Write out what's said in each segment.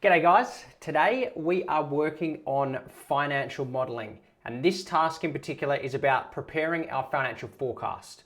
G'day guys, today we are working on financial modeling, and this task in particular is about preparing our financial forecast.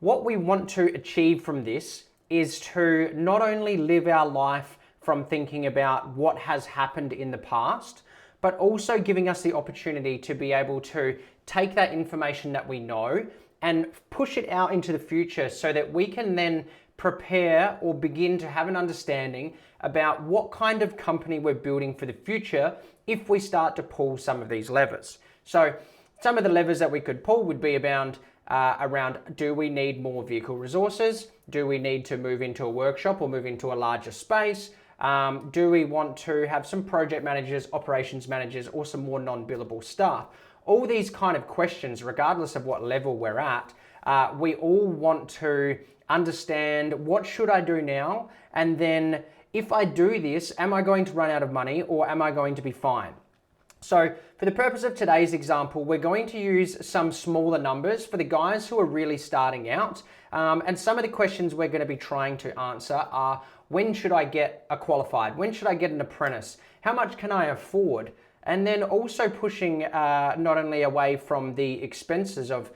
What we want to achieve from this is to not only live our life from thinking about what has happened in the past, but also giving us the opportunity to be able to take that information that we know and push it out into the future so that we can then prepare or begin to have an understanding about what kind of company we're building for the future if we start to pull some of these levers. So some of the levers that we could pull would be around do we need more vehicle resources? Do we need to move into a workshop or move into a larger space? Do we want to have some project managers, operations managers, or some more non-billable staff? All these kind of questions, regardless of what level we're at, we all want to understand what should I do now, and then if I do this, am I going to run out of money or am I going to be fine? So for the purpose of today's example, we're going to use some smaller numbers for the guys who are really starting out. And some of the questions we're going to be trying to answer are, when should I get a qualified? When should I get an apprentice? How much can I afford? And then also pushing not only away from the expenses of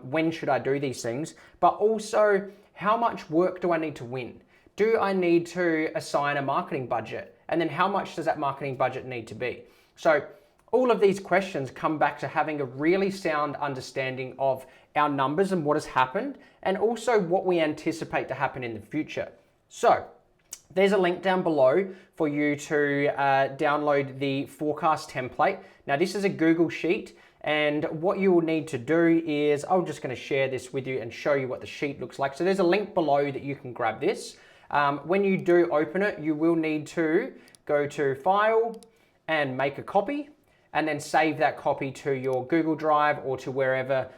when should I do these things, but also how much work do I need to win? Do I need to assign a marketing budget? And then how much does that marketing budget need to be? So all of these questions come back to having a really sound understanding of our numbers and what has happened, and also what we anticipate to happen in the future. So there's a link down below for you to download the forecast template. Now this is a Google Sheet, and what you will need to do is, I'm just going to share this with you and show you what the sheet looks like. So there's a link below that you can grab this. When you do open it, you will need to go to File and make a copy, and then save that copy to your Google Drive or to wherever,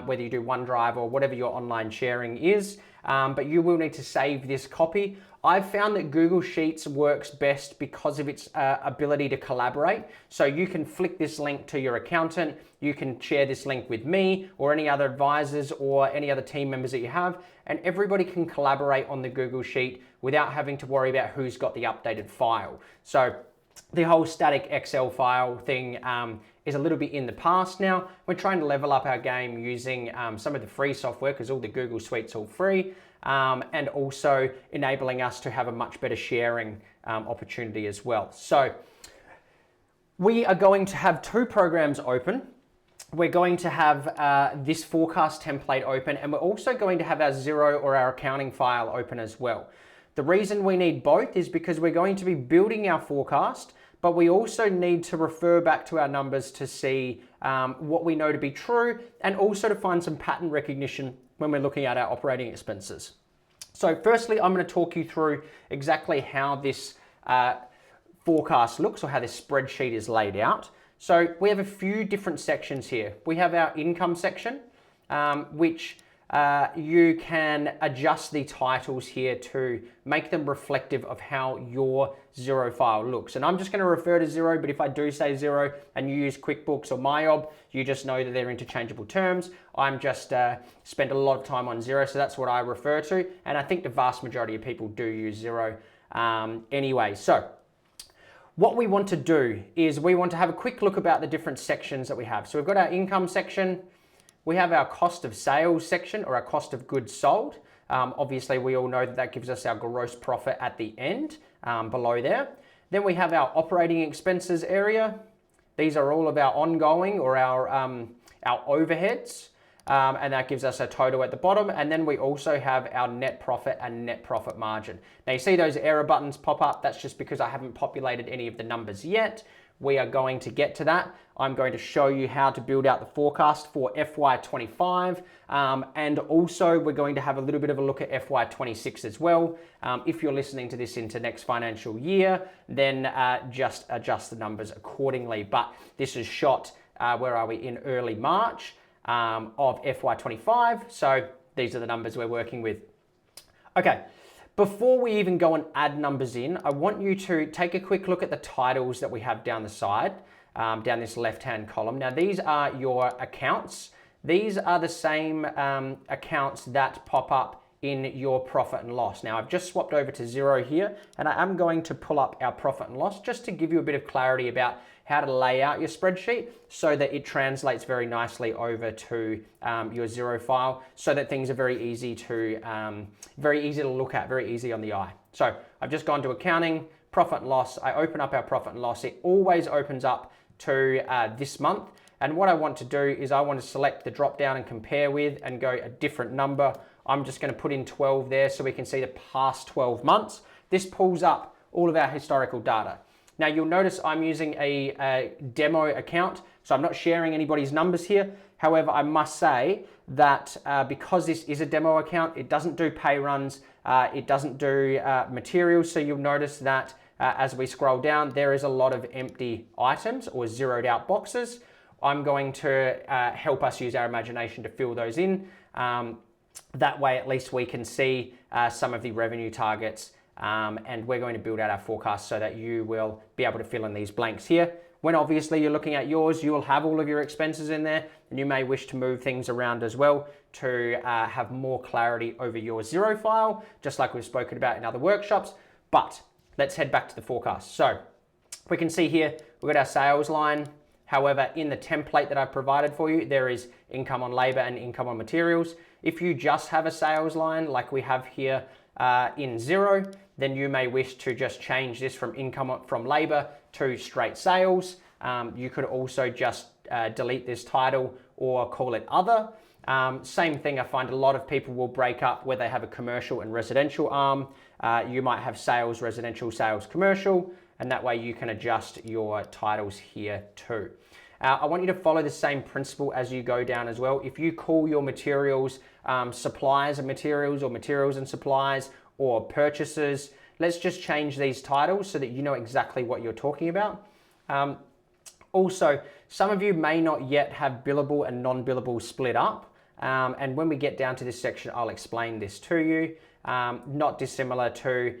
whether you do OneDrive or whatever your online sharing is. But you will need to save this copy. I've found that Google Sheets works best because of its ability to collaborate. So you can flick this link to your accountant, you can share this link with me or any other advisors or any other team members that you have, and everybody can collaborate on the Google Sheet without having to worry about who's got the updated file. So the whole static Excel file thing is a little bit in the past now. We're trying to level up our game using some of the free software, because all the Google Suite's all free, and also enabling us to have a much better sharing opportunity as well. So we are going to have two programs open. We're going to have this forecast template open, and we're also going to have our Xero or our accounting file open as well. The reason we need both is because we're going to be building our forecast, but we also need to refer back to our numbers to see what we know to be true, and also to find some pattern recognition when we're looking at our operating expenses. So firstly, I'm going to talk you through exactly how this forecast looks, or how this spreadsheet is laid out. So we have a few different sections here. We have our income section, which you can adjust the titles here to make them reflective of how your Xero file looks. And I'm just going to refer to Xero, but if I do say Xero and you use QuickBooks or MyOb, you just know that they're interchangeable terms. I'm just spent a lot of time on Xero, so that's what I refer to. And I think the vast majority of people do use Xero anyway. So what we want to do is we want to have a quick look about the different sections that we have. So we've got our income section. We have our cost of sales section, or our cost of goods sold. Obviously, we all know that that gives us our gross profit at the end, below there. Then we have our operating expenses area. These are all of our ongoing, or our overheads, and that gives us a total at the bottom. And then we also have our net profit and net profit margin. Now you see those error buttons pop up. That's just because I haven't populated any of the numbers yet. We are going to get to that. I'm going to show you how to build out the forecast for FY25, and also we're going to have a little bit of a look at FY26 as well. If you're listening to this into next financial year, then just adjust the numbers accordingly. But this is shot, where are we, in early March of FY25. So these are the numbers we're working with. Okay. Before we even go and add numbers in, I want you to take a quick look at the titles that we have down the side, down this left-hand column. Now, these are your accounts. These are the same accounts that pop up in your profit and loss. Now I've just swapped over to zero here, and I am going to pull up our profit and loss just to give you a bit of clarity about how to lay out your spreadsheet so that it translates very nicely over to your zero file, so that things are very easy to look at, very easy on the eye. So I've just gone to accounting, profit and loss. I open up our profit and loss. It always opens up to this month. And what I want to do is I want to select the drop down and compare with and go a different number. I'm just going to put in 12 there so we can see the past 12 months. This pulls up all of our historical data. Now you'll notice I'm using a demo account, so I'm not sharing anybody's numbers here. However, I must say that because this is a demo account, it doesn't do pay runs, it doesn't do materials. So you'll notice that as we scroll down, there is a lot of empty items or zeroed out boxes. I'm going to help us use our imagination to fill those in. That way, at least we can see some of the revenue targets, and we're going to build out our forecast so that you will be able to fill in these blanks here. When obviously you're looking at yours, you will have all of your expenses in there, and you may wish to move things around as well to have more clarity over your zero file, just like we've spoken about in other workshops. But let's head back to the forecast. So we can see here, we've got our sales line. However, in the template that I've provided for you, there is income on labor and income on materials. If you just have a sales line like we have here in zero, then you may wish to just change this from income from labor to straight sales. You could also just delete this title or call it other. Same thing, I find a lot of people will break up where they have a commercial and residential arm. You might have sales, residential, sales, commercial, and that way you can adjust your titles here too. I want you to follow the same principle as you go down as well. If you call your materials suppliers and materials, or materials and supplies, or purchases, let's just change these titles so that you know exactly what you're talking about. Also, some of you may not yet have billable and non-billable split up. And when we get down to this section, I'll explain this to you. Not dissimilar to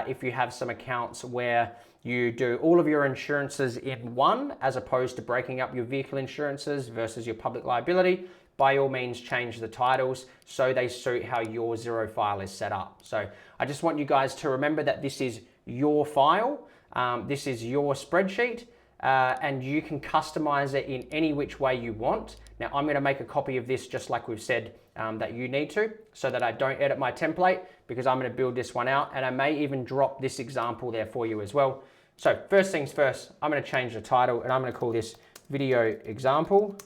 if you have some accounts where you do all of your insurances in one, as opposed to breaking up your vehicle insurances versus your public liability. By all means, change the titles so they suit how your zero file is set up. So I just want you guys to remember that this is your file, this is your spreadsheet, and you can customize it in any which way you want. Now I'm going to make a copy of this just like we've said that you need to, so that I don't edit my template, because I'm going to build this one out, and I may even drop this example there for you as well. So first things first, I'm going to change the title, and I'm going to call this video example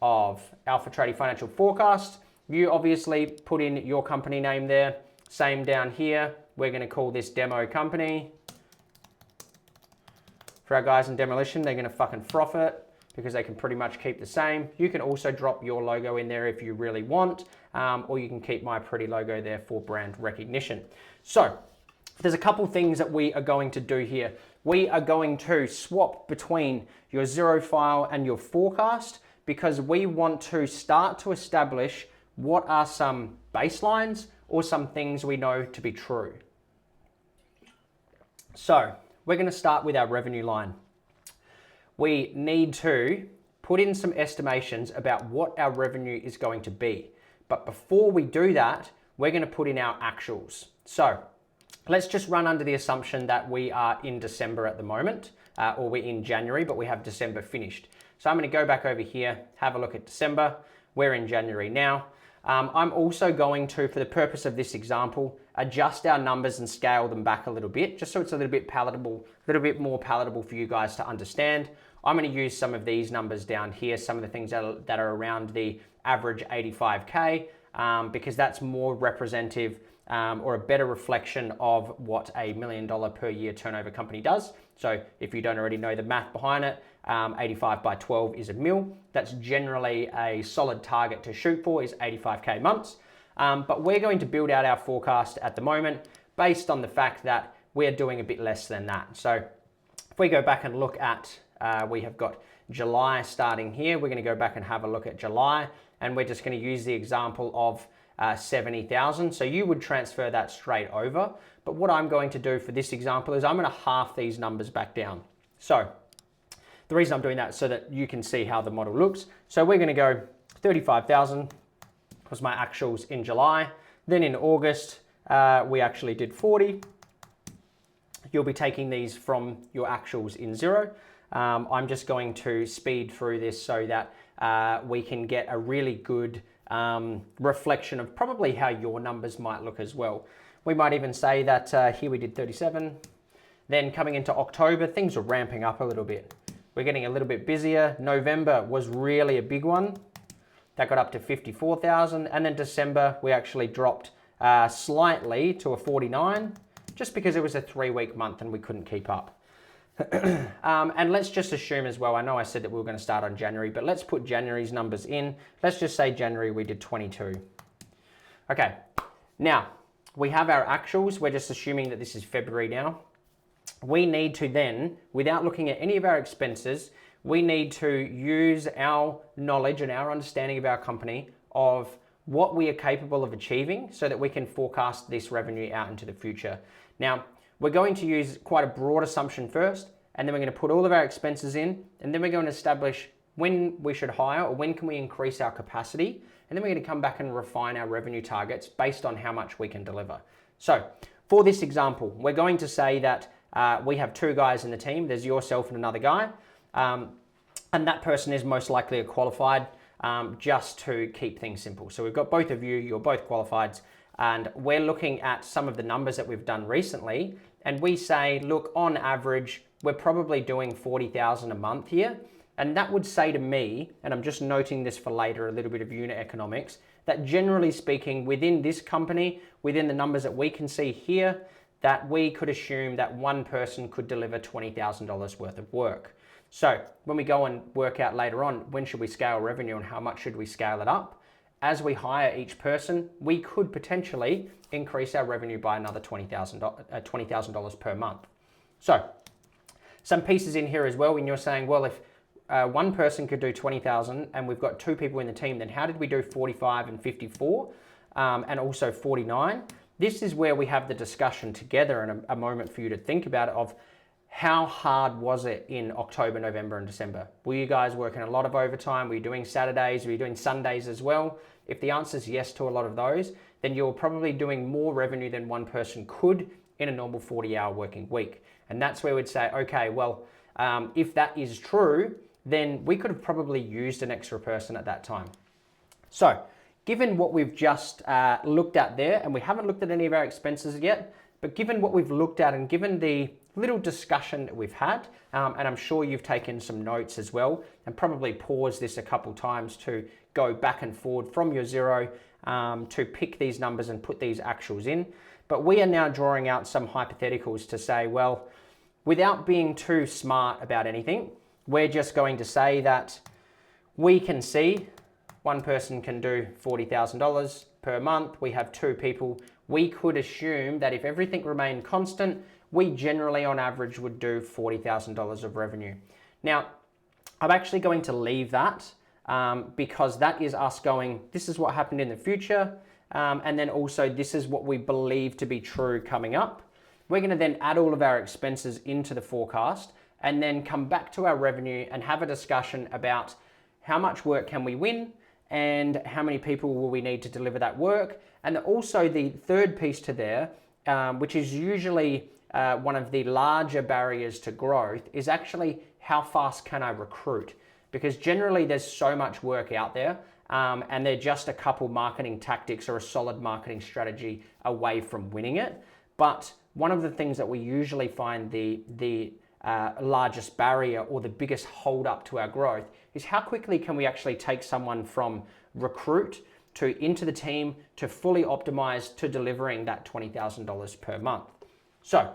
of Alpha Tradie Financial Forecast. You obviously put in your company name there. Same down here. We're going to call this demo company. For our guys in demolition, they're going to fucking froth it because they can pretty much keep the same. You can also drop your logo in there if you really want, or you can keep my pretty logo there for brand recognition. So there's a couple things that we are going to do here. We are going to swap between your zero file and your forecast, because we want to start to establish what are some baselines or some things we know to be true. So we're going to start with our revenue line. We need to put in some estimations about what our revenue is going to be. But before we do that, we're going to put in our actuals. So let's just run under the assumption that we are in December at the moment, or we're in January, but we have December finished. So I'm going to go back over here, have a look at December. We're in January now. I'm also going to, for the purpose of this example, adjust our numbers and scale them back a little bit, just so it's a little bit palatable, a little bit more palatable for you guys to understand. I'm going to use some of these numbers down here, some of the things that are around the average 85K, because that's more representative or a better reflection of what a $1 million per year turnover company does. So if you don't already know the math behind it, 85 by 12 is a mil. That's generally a solid target to shoot for, is 85K months. But we're going to build out our forecast at the moment based on the fact that we're doing a bit less than that. So if we go back and look at, we have got July starting here. We're going to go back and have a look at July, and we're just going to use the example of 70,000. So you would transfer that straight over. But what I'm going to do for this example is I'm going to half these numbers back down. So the reason I'm doing that is so that you can see how the model looks. So we're going to go 35,000 was my actuals in July. Then in August, we actually did 40. You'll be taking these from your actuals in Xero. I'm just going to speed through this so that we can get a really good reflection of probably how your numbers might look as well. We might even say that here we did 37. Then coming into October, things are ramping up a little bit. We're getting a little bit busier. November was really a big one. That got up to 54,000. And then December, we actually dropped slightly to a 49, just because it was a 3-week month and we couldn't keep up. And let's just assume as well, I know I said that we were going to start on January, but let's put January's numbers in. Let's just say January we did 22. Okay, now we have our actuals. We're just assuming that this is February now. We need to then, without looking at any of our expenses, we need to use our knowledge and our understanding of our company of what we are capable of achieving so that we can forecast this revenue out into the future. Now, we're going to use quite a broad assumption first, and then we're going to put all of our expenses in, and then we're going to establish when we should hire or when can we increase our capacity, and then we're going to come back and refine our revenue targets based on how much we can deliver. So for this example, we're going to say that we have 2 guys in the team. There's yourself and another guy, and that person is most likely a qualified, just to keep things simple. So we've got both of you, you're both qualifieds, and we're looking at some of the numbers that we've done recently, and we say, look, on average, we're probably doing 40,000 a month here. And that would say to me, and I'm just noting this for later, a little bit of unit economics, that generally speaking, within this company, within the numbers that we can see here, that we could assume that one person could deliver $20,000 worth of work. So when we go and work out later on, when should we scale revenue and how much should we scale it up? As we hire each person, we could potentially increase our revenue by another $20,000 per month. So some pieces in here as well, when you're saying, well, if one person could do 20,000 and we've got 2 people in the team, then how did we do 45 and 54 and also 49? This is where we have the discussion together and a moment for you to think about it of how hard was it in October, November and December? Were you guys working a lot of overtime? Were you doing Saturdays? Were you doing Sundays as well? If the answer is yes to a lot of those, then you're probably doing more revenue than one person could in a normal 40-hour working week. And that's where we'd say, okay, well, if that is true, then we could have probably used an extra person at that time. So given what we've just looked at there, and we haven't looked at any of our expenses yet, but given what we've looked at and given the little discussion that we've had, and I'm sure you've taken some notes as well, and probably paused this a couple times to go back and forward from your Xero to pick these numbers and put these actuals in. But we are now drawing out some hypotheticals to say, well, without being too smart about anything, we're just going to say that we can see one person can do $40,000 per month. We have 2 people. We could assume that if everything remained constant, we generally on average would do $40,000 of revenue. Now, I'm actually going to leave that because that is us going, this is what happened in the future. And then also this is what we believe to be true coming up. We're going to then add all of our expenses into the forecast and then come back to our revenue and have a discussion about how much work can we win and how many people will we need to deliver that work. And also the third piece to there, which is usually one of the larger barriers to growth, is actually how fast can I recruit? Because generally there's so much work out there and they're just a couple marketing tactics or a solid marketing strategy away from winning it. But one of the things that we usually find the largest barrier or the biggest hold up to our growth is how quickly can we actually take someone from recruit to into the team to fully optimized to delivering that $20,000 per month. So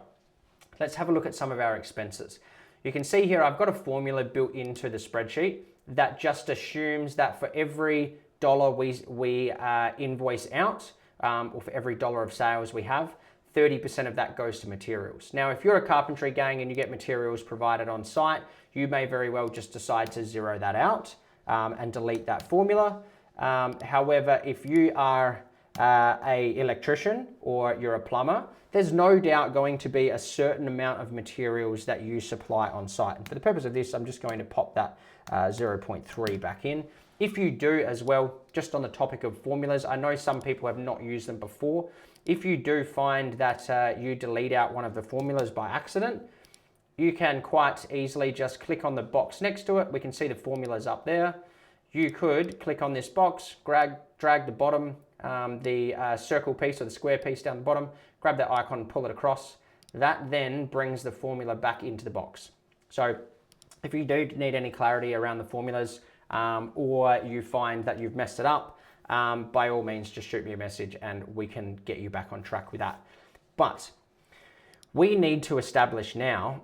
let's have a look at some of our expenses. You can see here I've got a formula built into the spreadsheet that just assumes that for every dollar we invoice out or for every dollar of sales we have, 30% of that goes to materials. Now, if you're a carpentry gang and you get materials provided on site, you may very well just decide to zero that out and delete that formula. However, if you are a electrician or you're a plumber, there's no doubt going to be a certain amount of materials that you supply on site. And for the purpose of this, I'm just going to pop that 0.3 back in. If you do as well, just on the topic of formulas, I know some people have not used them before. If you do find that you delete out one of the formulas by accident, you can quite easily just click on the box next to it. We can see the formulas up there. You could click on this box, drag the bottom, the circle piece or the square piece down the bottom, grab that icon, pull it across. That then brings the formula back into the box. So if you do need any clarity around the formulas or you find that you've messed it up, by all means, just shoot me a message and we can get you back on track with that. But we need to establish now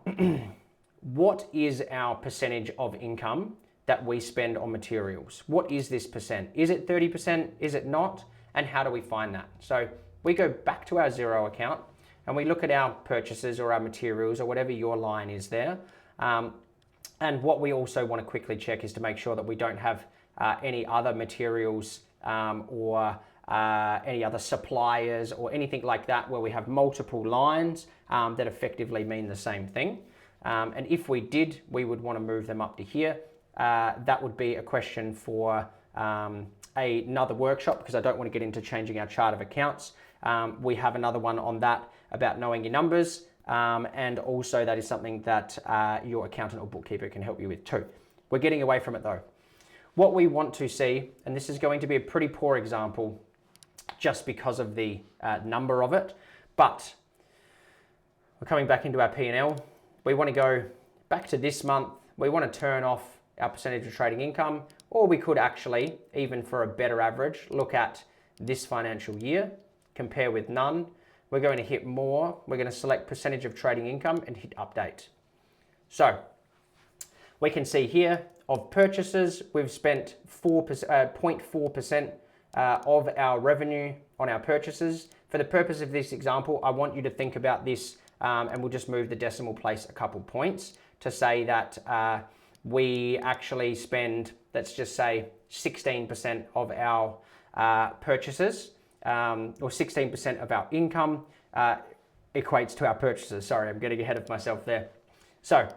what is our percentage of income that we spend on materials. What is this percent? Is it 30%? Is it not? And how do we find that? So we go back to our Xero account and we look at our purchases or our materials or whatever your line is there. And what we also want to quickly check is to make sure that we don't have any other materials or any other suppliers or anything like that where we have multiple lines that effectively mean the same thing. And if we did, we would want to move them up to here. That would be a question for another workshop because I don't want to get into changing our chart of accounts. We have another one on that about knowing your numbers. And also that is something that your accountant or bookkeeper can help you with too. We're getting away from it though. What we want to see, and this is going to be a pretty poor example just because of the number of it, but we're coming back into our P&L. We want to go back to this month. We want to turn off our percentage of trading income, or we could actually, even for a better average, look at this financial year, compare with none. We're going to hit more. We're going to select percentage of trading income and hit update. So we can see here of purchases, we've spent 0.4% of our revenue on our purchases. For the purpose of this example, I want you to think about this and we'll just move the decimal place a couple points to say that we actually spend, let's just say 16% of our purchases or 16% of our income equates to our purchases. Sorry, I'm getting ahead of myself there. So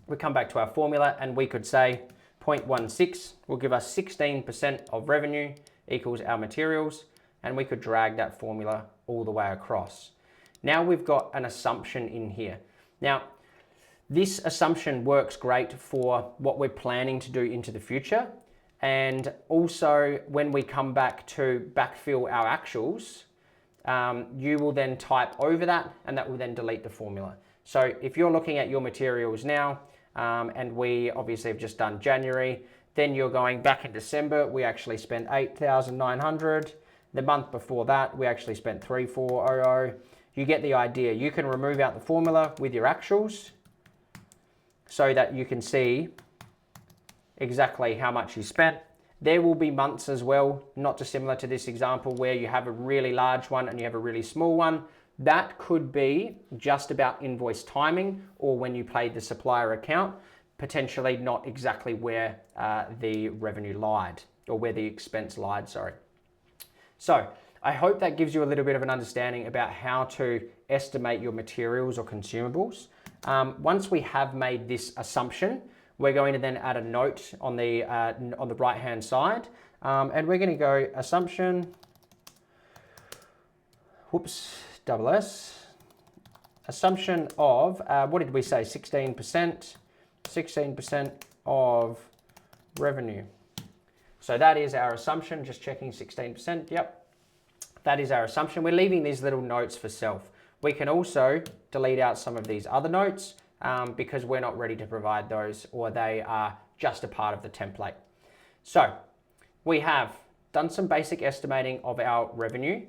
we come back to our formula and we could say 0.16 will give us 16% of revenue equals our materials, and we could drag that formula all the way across. Now we've got an assumption in here. Now, this assumption works great for what we're planning to do into the future. And also when we come back to backfill our actuals, you will then type over that and that will then delete the formula. So if you're looking at your materials now, and we obviously have just done January, then you're going back in December, we actually spent 8,900. The month before that, we actually spent 3,400. You get the idea. You can remove out the formula with your actuals so that you can see exactly how much you spent. There will be months as well, not dissimilar to this example, where you have a really large one and you have a really small one. That could be just about invoice timing or when you paid the supplier account, potentially not exactly where the revenue lied or where the expense lied, sorry. So I hope that gives you a little bit of an understanding about how to estimate your materials or consumables. Once we have made this assumption, we're going to then add a note on the right-hand side, and we're going to go assumption, double S, assumption of, what did we say, 16% of revenue. So that is our assumption, just checking 16%, yep. That is our assumption. We're leaving these little notes for self. We can also delete out some of these other notes because we're not ready to provide those, or they are just a part of the template. So we have done some basic estimating of our revenue.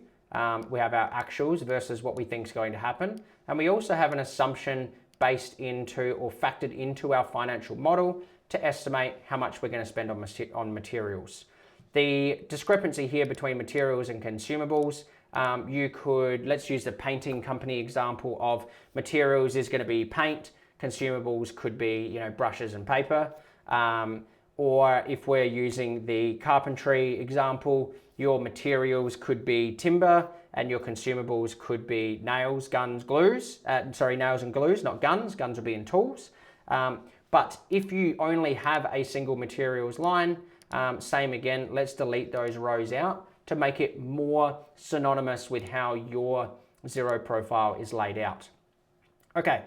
We have our actuals versus what we think is going to happen. And we also have an assumption based into or factored into our financial model to estimate how much we're going to spend on materials. The discrepancy here between materials and consumables, you could, let's use the painting company example of materials is going to be paint, consumables could be, brushes and paper. Or if we're using the carpentry example, your materials could be timber and your consumables could be nails, guns, glues. Nails and glues, not guns. Guns will be in tools. But if you only have a single materials line, Same again, let's delete those rows out to make it more synonymous with how your Xero profile is laid out. Okay,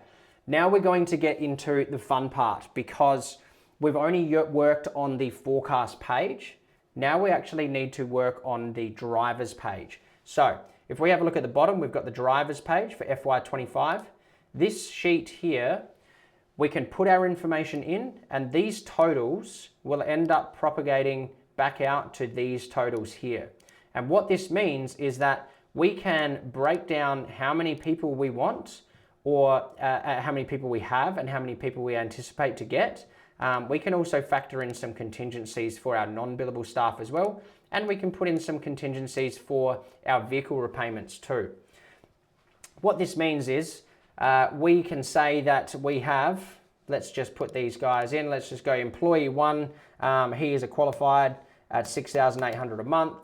now we're going to get into the fun part because we've only worked on the forecast page. Now we actually need to work on the drivers page. So if we have a look at the bottom, we've got the drivers page for FY25. This sheet here, we can put our information in and these totals will end up propagating back out to these totals here. And what this means is that we can break down how many people we want or how many people we have and how many people we anticipate to get. We can also factor in some contingencies for our non-billable staff as well. And we can put in some contingencies for our vehicle repayments too. What this means is we can say that we have, let's just put these guys in. Let's just go employee 1. He is a qualified at $6,800 a month.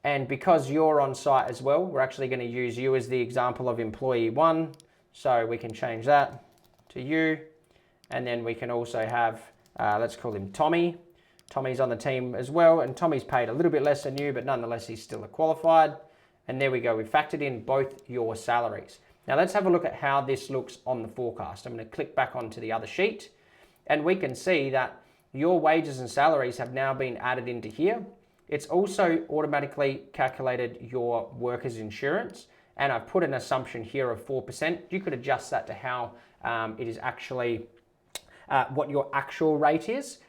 And because you're on site as well, we're actually going to use you as the example of employee 1. So we can change that to you. And then we can also have, let's call him Tommy. Tommy's on the team as well. And Tommy's paid a little bit less than you, but nonetheless, he's still a qualified. And there we go. We factored in both your salaries. Now let's have a look at how this looks on the forecast. I'm going to click back onto the other sheet. And we can see that your wages and salaries have now been added into here. It's also automatically calculated your workers' insurance. And I've put an assumption here of 4%. You could adjust that to how it is actually, what your actual rate is.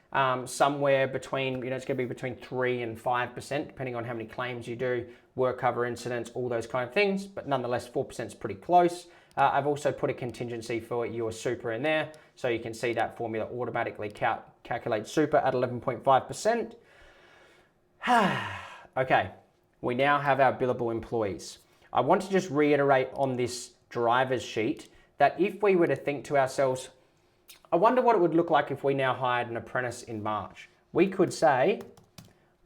Somewhere between, it's going to be between 3 and 5%, depending on how many claims you do, work cover incidents, all those kind of things. But nonetheless, 4% is pretty close. I've also put a contingency for your super in there. So you can see that formula automatically calculates super at 11.5%. Okay, we now have our billable employees. I want to just reiterate on this drivers sheet that if we were to think to ourselves, I wonder what it would look like if we now hired an apprentice in March. We could say,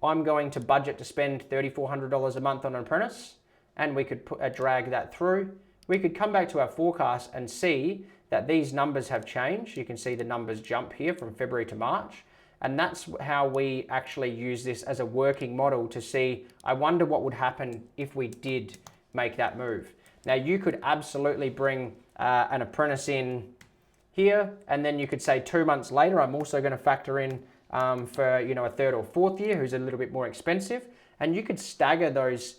I'm going to budget to spend $3,400 a month on an apprentice, and we could drag that through. We could come back to our forecast and see that these numbers have changed. You can see the numbers jump here from February to March. And that's how we actually use this as a working model to see, I wonder what would happen if we did make that move. Now you could absolutely bring an apprentice in here, and then you could say 2 months later, I'm also going to factor in for a 3rd or 4th year who's a little bit more expensive. And you could stagger those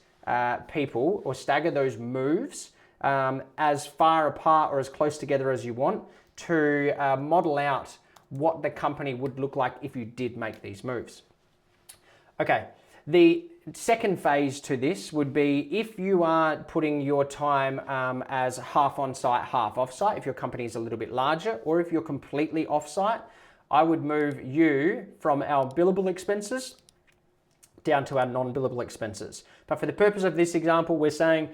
people or stagger those moves as far apart or as close together as you want to model out what the company would look like if you did make these moves. Okay, the second phase to this would be if you are putting your time as half on-site, half off-site, if your company is a little bit larger, or if you're completely off-site, I would move you from our billable expenses down to our non-billable expenses. But for the purpose of this example, we're saying,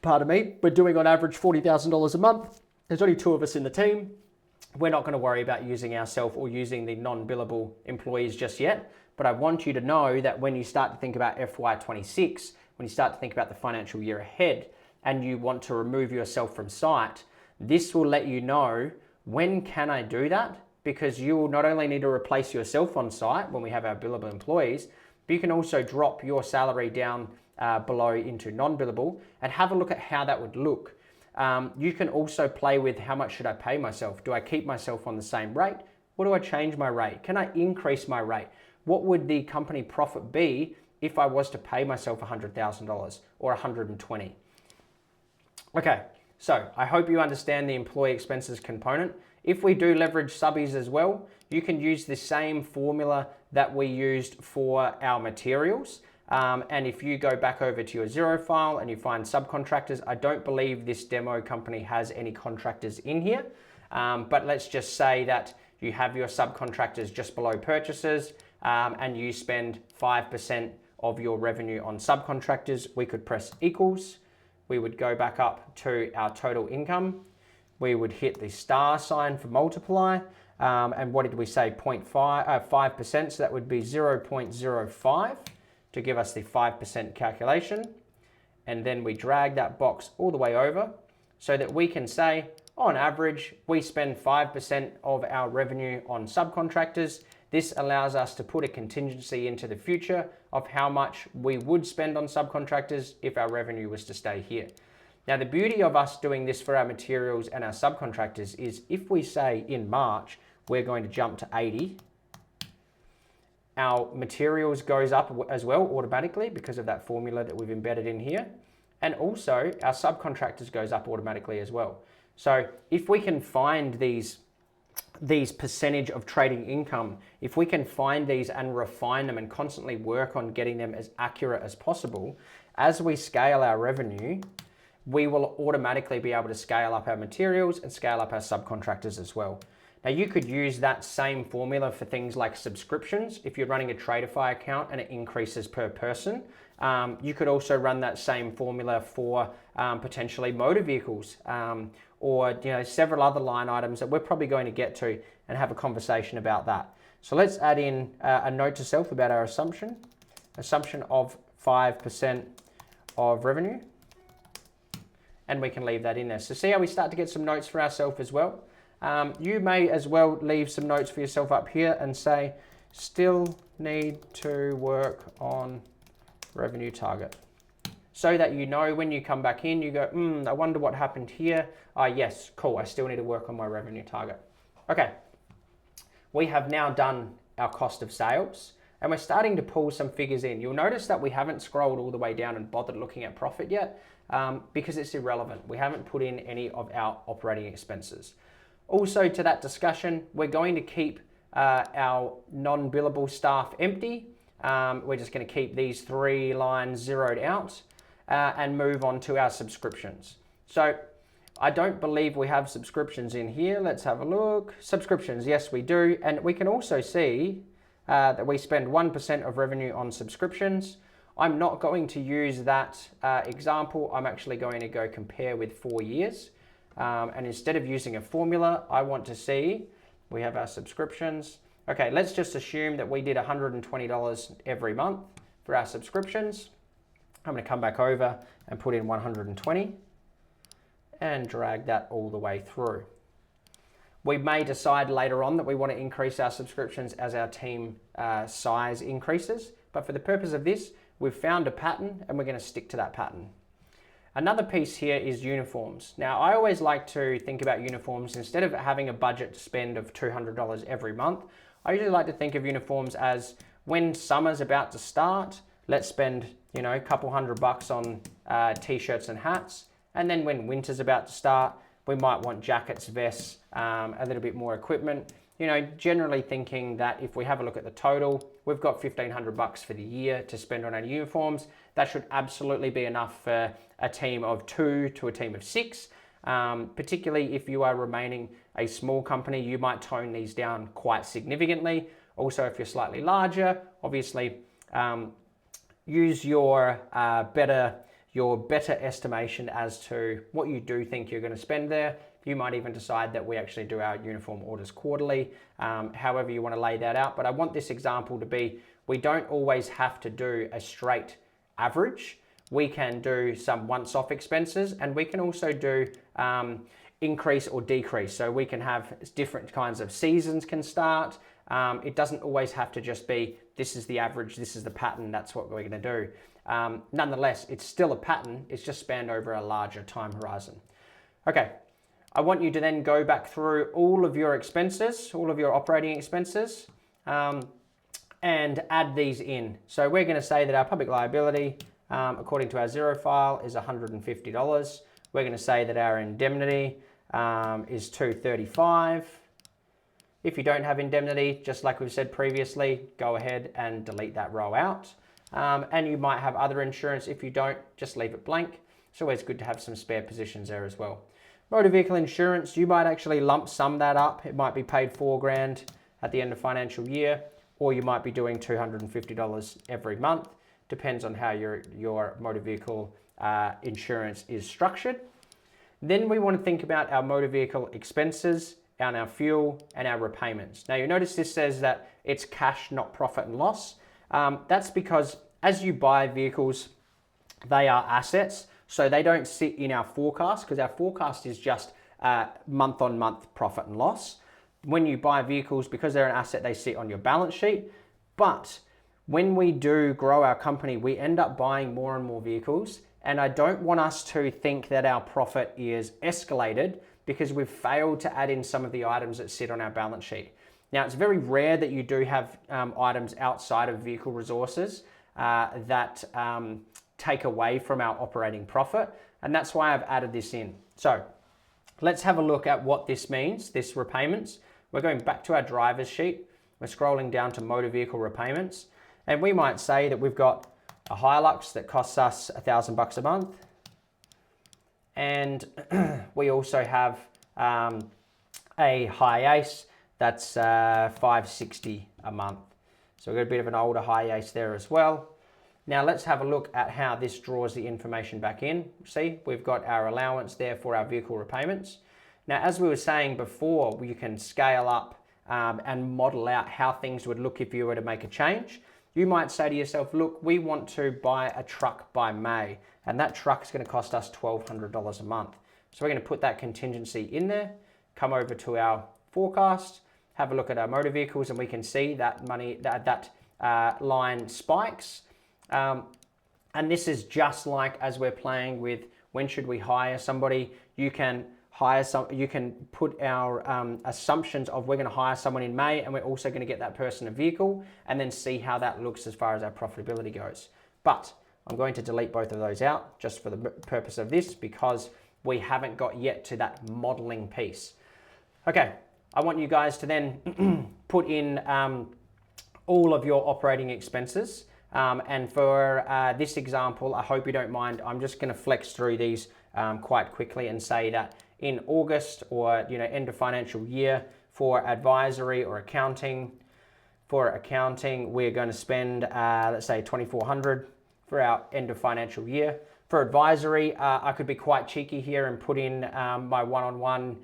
pardon me, we're doing on average $40,000 a month. There's only 2 of us in the team. We're not going to worry about using ourselves or using the non-billable employees just yet. But I want you to know that when you start to think about FY26, when you start to think about the financial year ahead, and you want to remove yourself from site, this will let you know, when can I do that? Because you will not only need to replace yourself on site when we have our billable employees, but you can also drop your salary down below into non-billable and have a look at how that would look. You can also play with how much should I pay myself? Do I keep myself on the same rate? Or do I change my rate? Can I increase my rate? What would the company profit be if I was to pay myself $100,000 or $120,000? Okay, so I hope you understand the employee expenses component. If we do leverage subbies as well, you can use the same formula that we used for our materials. And if you go back over to your Xero file and you find subcontractors, I don't believe this demo company has any contractors in here. But let's just say that you have your subcontractors just below purchases and you spend 5% of your revenue on subcontractors. We could press equals. We would go back up to our total income. We would hit the star sign for multiply. And what did we say? 5%. So that would be 0.05. to give us the 5% calculation. And then we drag that box all the way over so that we can say, on average, we spend 5% of our revenue on subcontractors. This allows us to put a contingency into the future of how much we would spend on subcontractors if our revenue was to stay here. Now, the beauty of us doing this for our materials and our subcontractors is if we say in March, we're going to jump to 80, our materials goes up as well automatically because of that formula that we've embedded in here. And also our subcontractors goes up automatically as well. So if we can find these percentage of trading income, if we can find these and refine them and constantly work on getting them as accurate as possible, as we scale our revenue, we will automatically be able to scale up our materials and scale up our subcontractors as well. Now you could use that same formula for things like subscriptions. If you're running a Tradify account and it increases per person, you could also run that same formula for potentially motor vehicles or several other line items that we're probably going to get to and have a conversation about that. So let's add in a note to self about our assumption of 5% of revenue, and we can leave that in there. So see how we start to get some notes for ourselves as well. You may as well leave some notes for yourself up here and say, still need to work on revenue target. So that you know when you come back in, you go, I wonder what happened here. Yes, cool, I still need to work on my revenue target. Okay, we have now done our cost of sales and we're starting to pull some figures in. You'll notice that we haven't scrolled all the way down and bothered looking at profit yet because it's irrelevant. We haven't put in any of our operating expenses. Also to that discussion, we're going to keep our non-billable staff empty. We're just going to keep these 3 lines zeroed out and move on to our subscriptions. So I don't believe we have subscriptions in here. Let's have a look. Subscriptions, yes, we do. And we can also see that we spend 1% of revenue on subscriptions. I'm not going to use that example. I'm actually going to go compare with 4 years. And instead of using a formula, I want to see, we have our subscriptions. Okay, let's just assume that we did $120 every month for our subscriptions. I'm going to come back over and put in 120 and drag that all the way through. We may decide later on that we want to increase our subscriptions as our team size increases. But for the purpose of this, we've found a pattern and we're going to stick to that pattern. Another piece here is uniforms. Now, I always like to think about uniforms instead of having a budget spend of $200 every month. I usually like to think of uniforms as when summer's about to start, let's spend, a couple $100 on t-shirts and hats. And then when winter's about to start, we might want jackets, vests, a little bit more equipment. Generally thinking that if we have a look at the total, we've got $1,500 for the year to spend on our uniforms. That should absolutely be enough for a team of 2 to a team of 6. Particularly if you are remaining a small company, you might tone these down quite significantly. Also, if you're slightly larger, obviously use your better estimation as to what you do think you're going to spend there. You might even decide that we actually do our uniform orders quarterly, however you want to lay that out. But I want this example to be, we don't always have to do a straight average. We can do some once-off expenses, and we can also do increase or decrease. So we can have different kinds of seasons can start. It doesn't always have to just be, this is the average, this is the pattern, that's what we're going to do. Nonetheless, it's still a pattern, it's just spanned over a larger time horizon. Okay, I want you to then go back through all of your expenses, all of your operating expenses, and add these in. So we're going to say that our public liability, according to our zero file, is $150. We're going to say that our indemnity is $235. If you don't have indemnity, just like we've said previously, go ahead and delete that row out. And you might have other insurance. If you don't, just leave it blank. It's always good to have some spare positions there as well. Motor vehicle insurance, you might actually lump sum that up. It might be paid $4,000 at the end of financial year, or you might be doing $250 every month. Depends on how your motor vehicle insurance is structured. Then we want to think about our motor vehicle expenses and our fuel and our repayments. Now you notice this says that it's cash, not profit and loss. That's because as you buy vehicles, they are assets, so they don't sit in our forecast because our forecast is just month on month profit and loss. when you buy vehicles, because they're an asset, they sit on your balance sheet. But when we do grow our company, we end up buying more and more vehicles. And I don't want us to think that our profit is escalated because we've failed to add in some of the items that sit on our balance sheet. Now, it's very rare that you do have items outside of vehicle resources that take away from our operating profit. And that's why I've added this in. So let's have a look at what this means, this repayments. We're going back to our driver's sheet. We're scrolling down to motor vehicle repayments. And we might say that we've got a Hilux that costs us $1,000 a month. And we also have a Hi-Ace that's $560 a month. So we've got a bit of an older Hi-Ace there as well. Now let's have a look at how this draws the information back in. See, we've got our allowance there for our vehicle repayments. Now, as we were saying before, you can scale up and model out how things would look if you were to make a change. You might say to yourself, look, we want to buy a truck by May, and that truck is going to cost us $1,200 a month. So we're going to put that contingency in there, come over to our forecast, have a look at our motor vehicles, and we can see that money, that line spikes. And this is just like as we're playing with when should we hire somebody. You can put our assumptions of we're going to hire someone in May, and we're also going to get that person a vehicle, and then see how that looks as far as our profitability goes. But I'm going to delete both of those out just for the purpose of this, because we haven't got yet to that modeling piece. Okay, I want you guys to then put in all of your operating expenses. And for this example, I hope you don't mind, I'm just going to flex through these quite quickly and say that in August, or end of financial year, for advisory or accounting, we're going to spend let's say $2,400 for our end of financial year. For advisory, I could be quite cheeky here and put in my one-on-one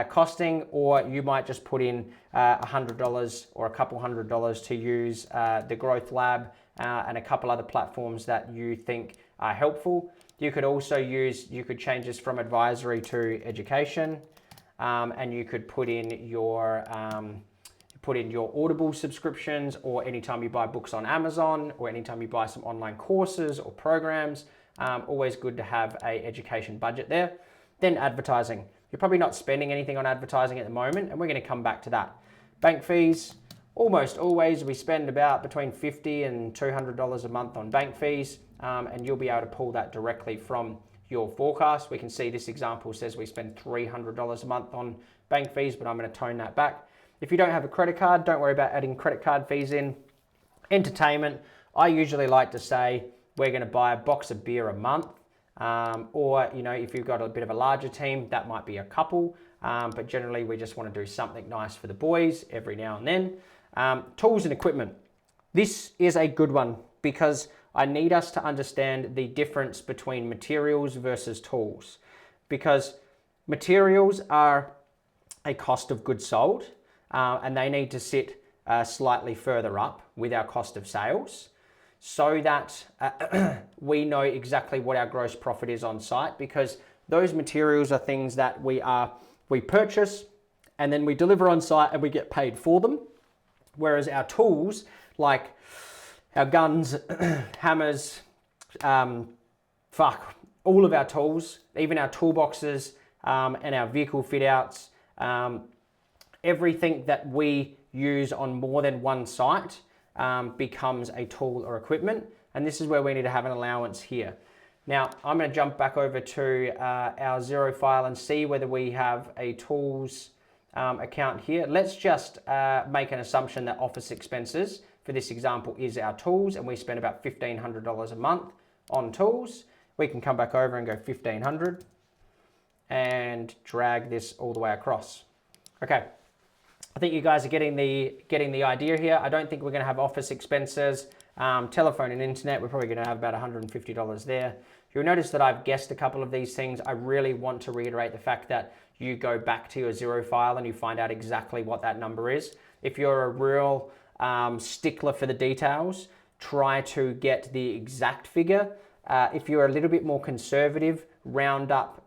costing, or you might just put in $100 or a couple $100 to use the Growth Lab and a couple other platforms that you think are helpful. You could also you could change this from advisory to education, and you could put in your Audible subscriptions, or anytime you buy books on Amazon, or anytime you buy some online courses or programs. Always good to have an education budget there. Then advertising. You're probably not spending anything on advertising at the moment, and we're going to come back to that. Bank fees. Almost always we spend about between $50 and $200 a month on bank fees, and you'll be able to pull that directly from your forecast. We can see this example says we spend $300 a month on bank fees, but I'm going to tone that back. If you don't have a credit card, don't worry about adding credit card fees in. Entertainment, I usually like to say we're going to buy a box of beer a month, or if you've got a bit of a larger team, that might be a couple, but generally we just want to do something nice for the boys every now and then. Tools and equipment. This is a good one because I need us to understand the difference between materials versus tools, because materials are a cost of goods sold, and they need to sit slightly further up with our cost of sales, so that we know exactly what our gross profit is on site, because those materials are things that we purchase and then we deliver on site and we get paid for them. Whereas our tools, like our guns, hammers, all of our tools, even our toolboxes and our vehicle fit outs, everything that we use on more than one site becomes a tool or equipment. And this is where we need to have an allowance here. Now, I'm going to jump back over to our zero file and see whether we have a tools account here. Let's just make an assumption that office expenses for this example is our tools, and we spend about $1,500 a month on tools. We can come back over and go 1,500 and drag this all the way across. Okay, I think you guys are getting the idea here. I don't think we're going to have office expenses. Telephone and internet, we're probably going to have about $150 there. You'll notice that I've guessed a couple of these things. I really want to reiterate the fact that you go back to your zero file and you find out exactly what that number is. If you're a real stickler for the details, try to get the exact figure. If you're a little bit more conservative, round up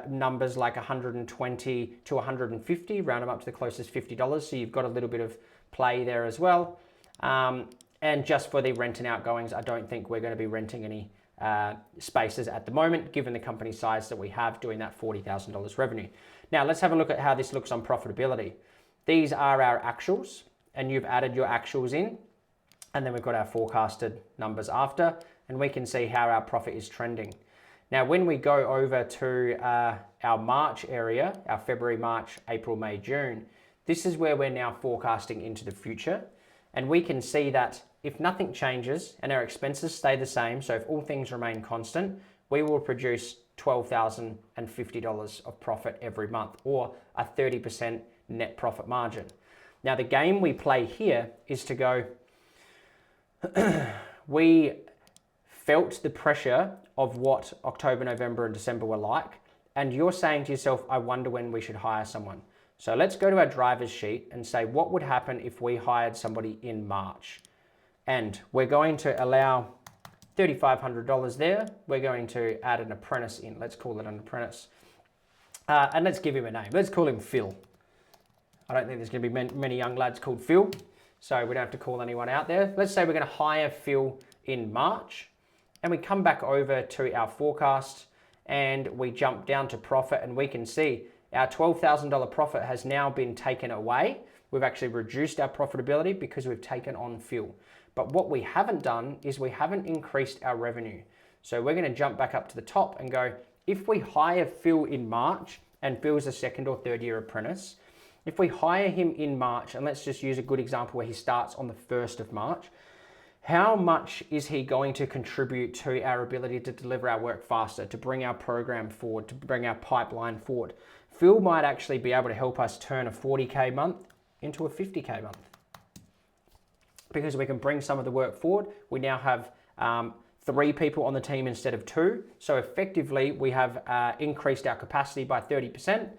numbers like 120 to 150, round them up to the closest $50. So you've got a little bit of play there as well. And just for the rent and outgoings, I don't think we're going to be renting any spaces at the moment, given the company size that we have doing that $40,000 revenue. Now let's have a look at how this looks on profitability. These are our actuals, and you've added your actuals in, and then we've got our forecasted numbers after, and we can see how our profit is trending. Now, when we go over to our March area, our February, March, April, May, June, this is where we're now forecasting into the future. And we can see that if nothing changes and our expenses stay the same, so if all things remain constant, we will produce $12,050 of profit every month, or a 30% net profit margin. Now, the game we play here is to go, we felt the pressure of what October, November, and December were like, and you're saying to yourself, I wonder when we should hire someone. So let's go to our driver's sheet and say, what would happen if we hired somebody in March? And we're going to allow $3,500 there. We're going to add an apprentice in. Let's call it an apprentice. And let's give him a name. Let's call him Phil. I don't think there's going to be many young lads called Phil, so we don't have to call anyone out there. Let's say we're going to hire Phil in March, and we come back over to our forecast, and we jump down to profit, and we can see our $12,000 profit has now been taken away. We've actually reduced our profitability because we've taken on Phil. But what we haven't done is we haven't increased our revenue. So we're going to jump back up to the top and go, if we hire Phil in March, and Phil's a second or third year apprentice, if we hire him in March, and let's just use a good example where he starts on the 1st of March, how much is he going to contribute to our ability to deliver our work faster, to bring our program forward, to bring our pipeline forward? Phil might actually be able to help us turn a 40K month into a 50K month, because we can bring some of the work forward. We now have 3 people on the team instead of 2. So effectively, we have increased our capacity by 30%.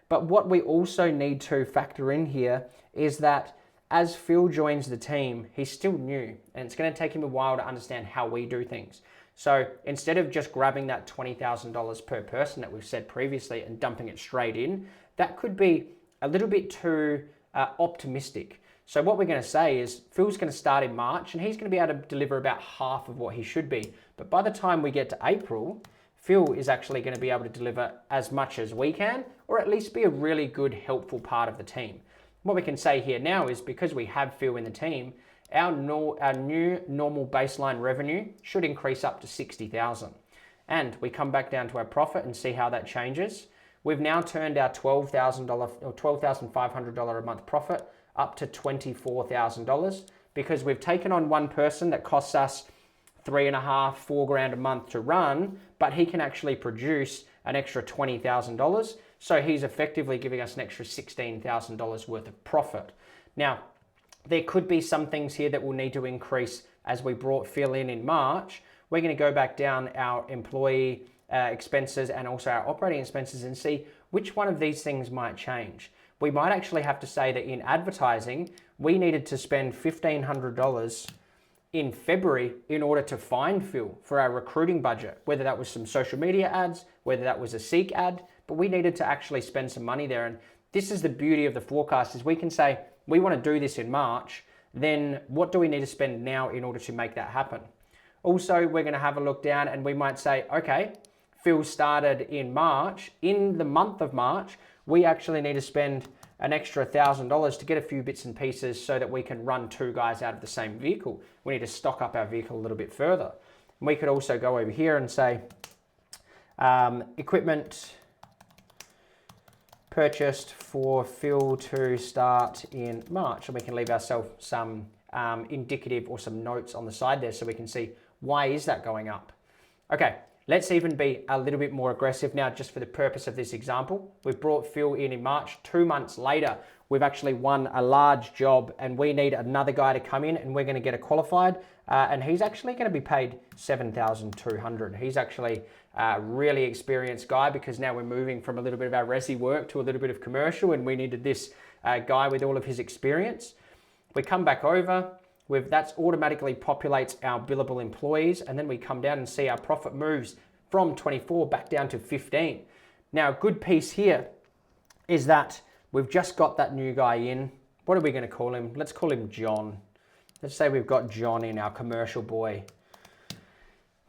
But what we also need to factor in here is that as Phil joins the team, he's still new, and it's going to take him a while to understand how we do things. So instead of just grabbing that $20,000 per person that we've said previously and dumping it straight in, that could be a little bit too optimistic. So what we're going to say is Phil's going to start in March, and he's going to be able to deliver about half of what he should be. But by the time we get to April, Phil is actually going to be able to deliver as much as we can, or at least be a really good, helpful part of the team. What we can say here now is because we have Phil in the team, our new normal baseline revenue should increase up to $60,000. And we come back down to our profit and see how that changes. We've now turned our $12,000 or $12,500 a month profit up to $24,000 because we've taken on one person that costs us $3,500, $4,000 a month to run, but he can actually produce an extra $20,000. So he's effectively giving us an extra $16,000 worth of profit. Now, there could be some things here that will need to increase as we brought Phil in March. We're going to go back down our employee expenses and also our operating expenses and see which one of these things might change. We might actually have to say that in advertising, we needed to spend $1,500 in February in order to find Phil for our recruiting budget, whether that was some social media ads, whether that was a Seek ad, but we needed to actually spend some money there. And this is the beauty of the forecast, is we can say, we want to do this in March, then what do we need to spend now in order to make that happen? Also, we're going to have a look down and we might say, okay, Phil started in March. In the month of March, we actually need to spend an extra $1,000 to get a few bits and pieces so that we can run 2 guys out of the same vehicle. We need to stock up our vehicle a little bit further. And we could also go over here and say, equipment purchased for Phil to start in March. And we can leave ourselves some indicative or some notes on the side there so we can see why is that going up. Okay, let's even be a little bit more aggressive now just for the purpose of this example. We've brought Phil in March. 2 months later, we've actually won a large job and we need another guy to come in and we're going to get it qualified. And he's actually going to be paid $7,200. He's actually a really experienced guy because now we're moving from a little bit of our resi work to a little bit of commercial and we needed this guy with all of his experience. We come back over. That automatically populates our billable employees, and then we come down and see our profit moves from 24 back down to 15. Now, a good piece here is that we've just got that new guy in. What are we going to call him? Let's call him John. Let's say we've got John in, our commercial boy.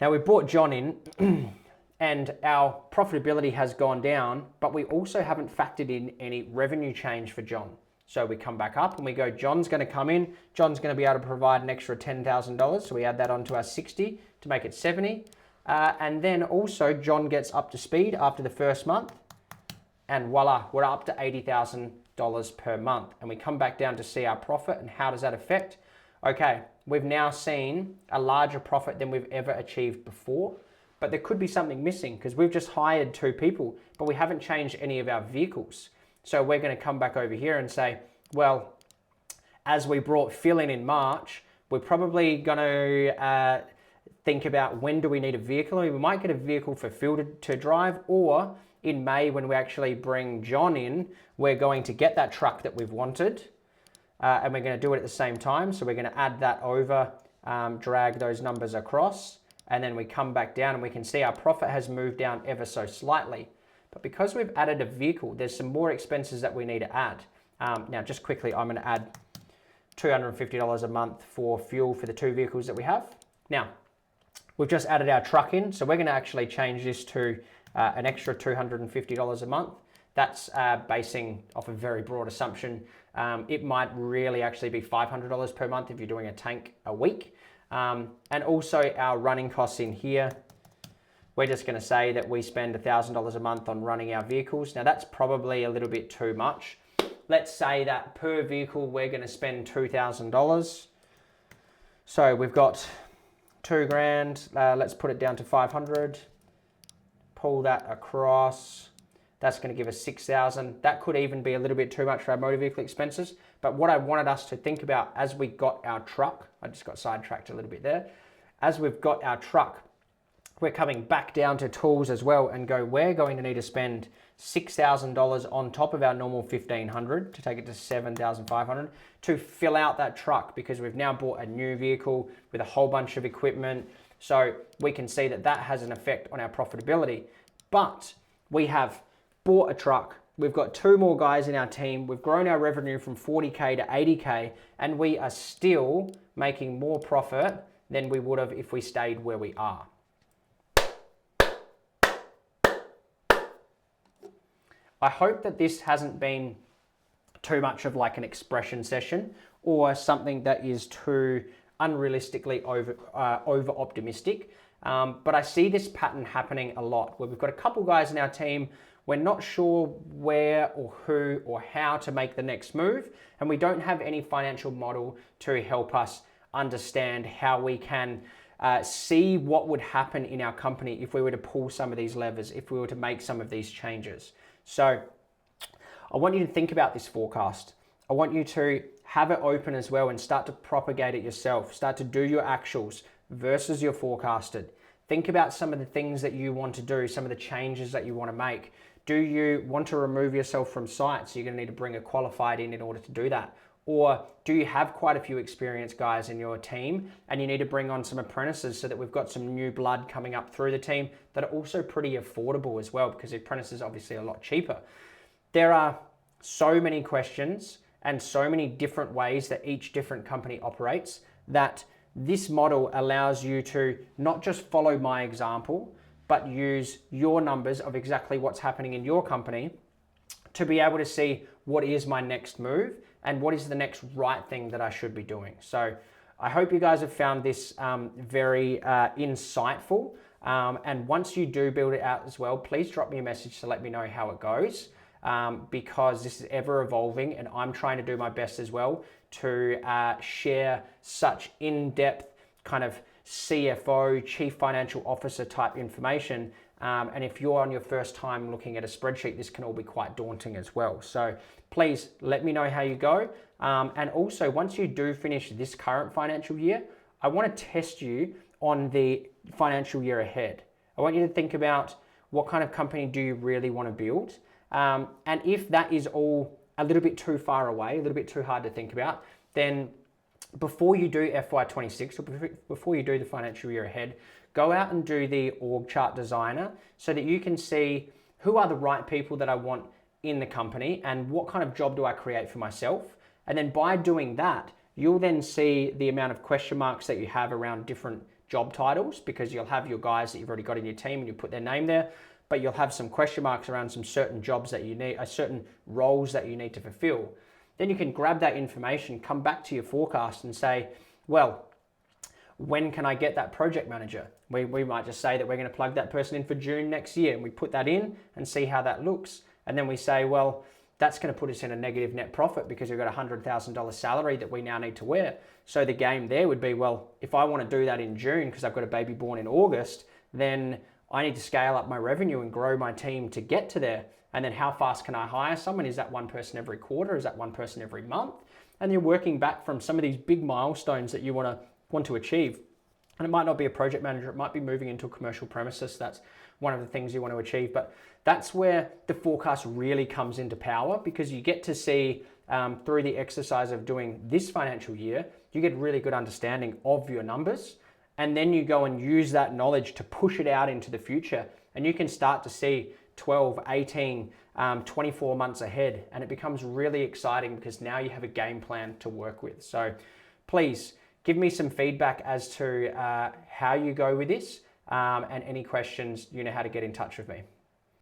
Now, we brought John in and our profitability has gone down, but we also haven't factored in any revenue change for John. So we come back up and we go, John's going to come in. John's going to be able to provide an extra $10,000. So we add that onto our 60 to make it 70. And then also John gets up to speed after the first month. And voila, we're up to $80,000 per month. And we come back down to see our profit and how does that affect? Okay, we've now seen a larger profit than we've ever achieved before, but there could be something missing because we've just hired 2 people, but we haven't changed any of our vehicles. So we're going to come back over here and say, well, as we brought Phil in March, we're probably going to think about when do we need a vehicle. We might get a vehicle for Phil to drive, or in May when we actually bring John in, we're going to get that truck that we've wanted and we're going to do it at the same time. So we're going to add that over, drag those numbers across, and then we come back down and we can see our profit has moved down ever so slightly. But because we've added a vehicle, there's some more expenses that we need to add. Now, just quickly, I'm going to add $250 a month for fuel for the 2 vehicles that we have. Now, we've just added our truck in, so we're going to actually change this to an extra $250 a month. That's basing off a very broad assumption. It might really actually be $500 per month if you're doing a tank a week. And also our running costs in here, we're just going to say that we spend $1,000 a month on running our vehicles. Now that's probably a little bit too much. Let's say that per vehicle, we're going to spend $2,000. So we've got $2,000. Let's put it down to 500. Pull that across. That's going to give us 6,000. That could even be a little bit too much for our motor vehicle expenses. But what I wanted us to think about as we got our truck, I just got sidetracked a little bit there. As we've got our truck, we're coming back down to tools as well and go, we're going to need to spend $6,000 on top of our normal $1,500 to take it to $7,500 to fill out that truck, because we've now bought a new vehicle with a whole bunch of equipment. So we can see that that has an effect on our profitability. But we have bought a truck. We've got 2 more guys in our team. We've grown our revenue from 40K to 80K, and we are still making more profit than we would have if we stayed where we are. I hope that this hasn't been too much of like an expression session or something that is too unrealistically over optimistic. But I see this pattern happening a lot where we've got a couple guys in our team. We're not sure where or who or how to make the next move, and we don't have any financial model to help us understand how we can see what would happen in our company if we were to pull some of these levers, if we were to make some of these changes. So I want you to think about this forecast. I want you to have it open as well and start to propagate it yourself. Start to do your actuals versus your forecasted. Think about some of the things that you want to do, some of the changes that you want to make. Do you want to remove yourself from sites? So you're going to need to bring a qualified in order to do that. Or do you have quite a few experienced guys in your team and you need to bring on some apprentices so that we've got some new blood coming up through the team that are also pretty affordable as well, because the apprentices are obviously a lot cheaper. There are so many questions and so many different ways that each different company operates that this model allows you to not just follow my example, but use your numbers of exactly what's happening in your company to be able to see what is my next move and what is the next right thing that I should be doing. So I hope you guys have found this very insightful. And once you do build it out as well, please drop me a message to let me know how it goes, because this is ever evolving and I'm trying to do my best as well to share such in-depth kind of CFO, Chief Financial Officer type information. And if you're on your first time looking at a spreadsheet, this can all be quite daunting as well. So please let me know how you go. And also, once you do finish this current financial year, I want to test you on the financial year ahead. I want you to think about what kind of company do you really want to build? And if that is all a little bit too far away, a little bit too hard to think about, then before you do FY26 or before you do the financial year ahead, go out and do the org chart designer so that you can see who are the right people that I want in the company and what kind of job do I create for myself. And then by doing that, you'll then see the amount of question marks that you have around different job titles, because you'll have your guys that you've already got in your team and you put their name there, but you'll have some question marks around some certain jobs that you need, certain roles that you need to fulfill. Then you can grab that information, come back to your forecast and say, well, when can I get that project manager? We might just say that we're going to plug that person in for June next year, and we put that in and see how that looks. And then we say, well, that's going to put us in a negative net profit because we've got a $100,000 salary that we now need to wear. So the game there would be, well, if I want to do that in June because I've got a baby born in August, then I need to scale up my revenue and grow my team to get to there. And then how fast can I hire someone? Is that one person every quarter? Is that one person every month? And you're working back from some of these big milestones that you want to achieve. And it might not be a project manager, it might be moving into a commercial premises. That's one of the things you want to achieve. But that's where the forecast really comes into power, because you get to see through the exercise of doing this financial year, you get really good understanding of your numbers. And then you go and use that knowledge to push it out into the future. And you can start to see 12, 18, 24 months ahead. And it becomes really exciting because now you have a game plan to work with. So please give me some feedback as to how you go with this, and any questions, you know how to get in touch with me.